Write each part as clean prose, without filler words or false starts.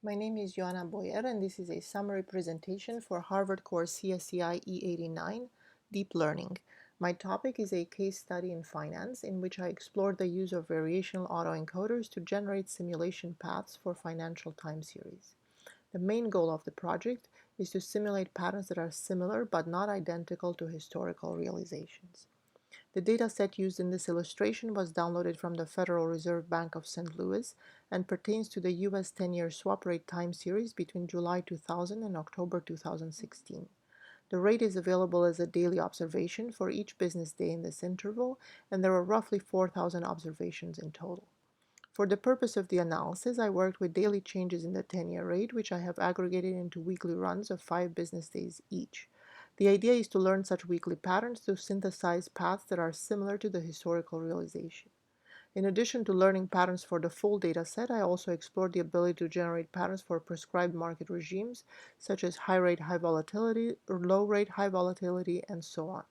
My name is Joanna Boyer, and this is a summary presentation for Harvard course CSCI-E89, Deep Learning. My topic is a case study in finance in which I explored the use of variational autoencoders to generate simulation paths for financial time series. The main goal of the project is to simulate patterns that are similar but not identical to historical realizations. The dataset used in this illustration was downloaded from the Federal Reserve Bank of St. Louis and pertains to the U.S. 10-year swap rate time series between July 2000 and October 2016. The rate is available as a daily observation for each business day in this interval, and there are roughly 4,000 observations in total. For the purpose of the analysis, I worked with daily changes in the 10-year rate, which I have aggregated into weekly runs of 5 business days each. The idea is to learn such weekly patterns to synthesize paths that are similar to the historical realization. In addition to learning patterns for the full data set, I also explored the ability to generate patterns for prescribed market regimes, such as high rate, high volatility, or low rate, high volatility, and so on.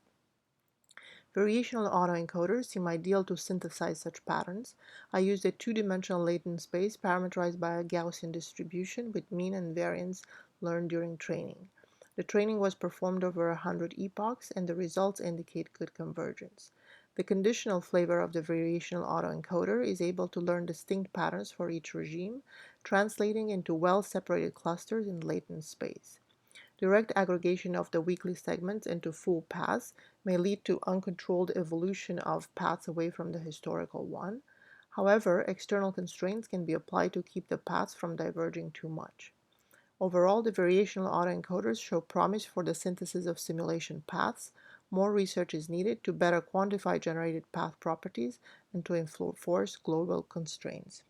Variational autoencoders seem ideal to synthesize such patterns. I used a two-dimensional latent space parameterized by a Gaussian distribution with mean and variance learned during training. The training was performed over 100 epochs, and the results indicate good convergence. The conditional flavor of the variational autoencoder is able to learn distinct patterns for each regime, translating into well-separated clusters in latent space. Direct aggregation of the weekly segments into full paths may lead to uncontrolled evolution of paths away from the historical one. However, external constraints can be applied to keep the paths from diverging too much. Overall, the variational autoencoders show promise for the synthesis of simulation paths. More research is needed to better quantify generated path properties and to enforce global constraints.